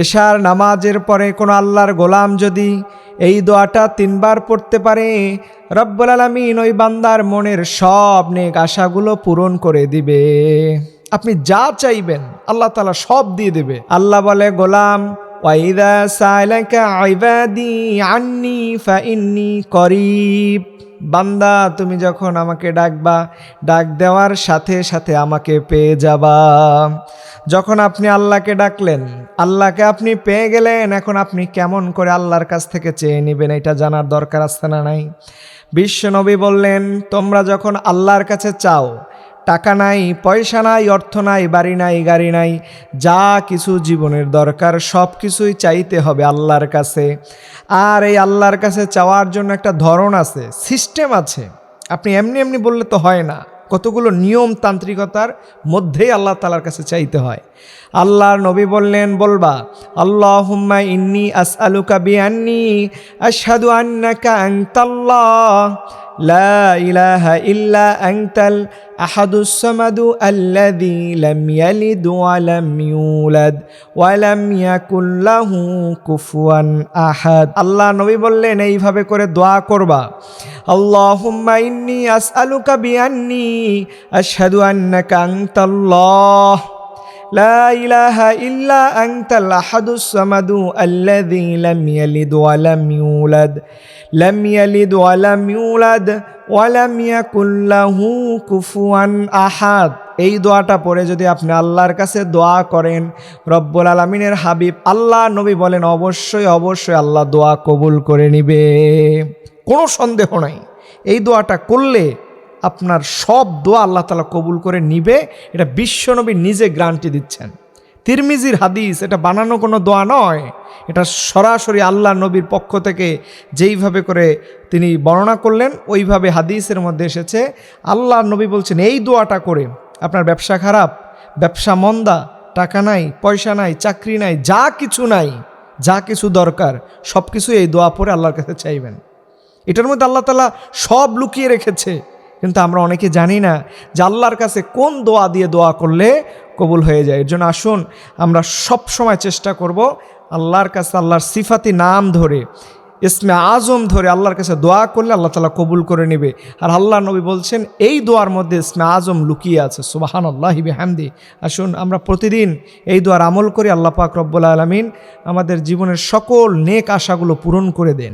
এশার নামাজের পরে কোনো আল্লাহর গোলাম যদি এই দোয়াটা 3 বার পড়তে পারে, রব্বুল আলামিন ওই বান্দার মনের সব নেক আশাগুলো পূরণ করে দিবে। আপনি যা চাইবেন আল্লাহ তাআলা সব দিয়ে দেবে। আল্লাহ বলে, গোলাম ওয়াইদা সালাকা ইবাদি আন্নি ফাইন্নি করিব, বান্দা তুমি যখন আমাকে ডাকবা, ডাক দেওয়ার সাথে সাথে আমাকে পেয়ে যাবা। যখন আপনি আল্লাহকে ডাকলেন, আল্লাহকে আপনি পেয়ে গেলেন, এখন আপনি কেমন করে আল্লাহর কাছ থেকে চেয়ে নেবেন এটা জানার দরকার আছে না নাই? বিশ্বনবী বললেন, তোমরা যখন আল্লাহর কাছে চাও, টাকা নাই, পয়সা নাই, অর্থ নাই, বাড়ি নাই, গাড়ি নাই, যা কিছু জীবনের দরকার সব কিছুই চাইতে হবে আল্লাহর কাছে। আর এই আল্লাহর কাছে চাওয়ার জন্য একটা ধরন আছে, সিস্টেম আছে। আপনি এমনি এমনি বললে তো হয় না, কতগুলো নিয়ম তান্ত্রিকতার মধ্যেই আল্লাহ তাআলার কাছে চাইতে হয়। আল্লাহর নবী বললেন, বলবা আল্লাহুম্মা ইন্নী আসআলুকা বিআন্নী আশহাদু আন্নাকা আনতাল্লাহ লা ইলাহা ইল্লা আনতাল আহাদুস সামাদু আল্লাযী লাম ইয়ালিদ ওয়া লাম ইউলাদ ওয়া লাম ইয়াকুল লাহু কুফুয়ান আহাদ। আল্লাহ নবী বললেন, এইভাবে করে দোয়া করবা, আল্লাহুম্মা ইন্নী আসআলুকা বিআন্নী আশহাদু আন্নাকা আনতাল্লাহ লা ইলাহা ইল্লা আনতাল আহাদুস সামাদু আল্লাযী লাম ইয়ালিদ ওয়া লাম ইউলাদ ওয়া লাম ইউলাদ ওয়া লাম ইয়াকুল লাহু কুফুয়ান আহাদ। এই দোয়াটা পড়ে যদি আপনি আল্লাহর কাছে দোয়া করেন, রব্বুল আলামিনের হাবিব আল্লাহ নবী বলেন, অবশ্যই অবশ্যই আল্লাহ দোয়া কবুল করে নিবে, কোনো সন্দেহ নাই। এই দোয়াটা করলে আপনার সব দোয়া আল্লাহ তাআলা কবুল করে নিবে, এটা বিশ্বনবী নিজে গ্যারান্টি দিচ্ছেন। তিরমিজির হাদিস, এটা বানানো কোনো দোয়া নয়, এটা সরাসরি আল্লাহ নবীর পক্ষ থেকে যেইভাবে করে তিনি বর্ণনা করলেন ওইভাবে হাদিসের মধ্যে এসেছে। আল্লাহ নবী বলছেন, এই দোয়াটা করে আপনার ব্যবসা খারাপ, ব্যবসা মন্দা, টাকা নাই, পয়সা নাই, চাকরি নাই, যা কিছু নাই, যা কিছু দরকার সব কিছু এই দোয়া পড়ে আল্লাহর কাছে চাইবেন। এটার মধ্যে আল্লাহ তাআলা সব লুকিয়ে রেখেছে, কিন্তু আমরা অনেকে জানি না যে আল্লাহর কাছে কোন দোয়া দিয়ে দোয়া করলে কবুল হয়ে যায়। এর জন্য আসুন আমরা সব সময় চেষ্টা করব আল্লাহর কাছে আল্লাহর সিফাতি নাম ধরে, ইসমে আজম ধরে আল্লাহর কাছে দোয়া করলে আল্লাহ তাআলা কবুল করে নেবে। আর আল্লাহ নবী বলছেন, এই দোয়ার মধ্যে ইসমে আজম লুকিয়ে আছে। সুবহানাল্লাহি বিহামদি। আসুন আমরা প্রতিদিন এই দোয়ার আমল করি। আল্লাহ পাক রব্বুল আলামিন আমাদের জীবনের সকল নেক আশাগুলো পূরণ করে দেন।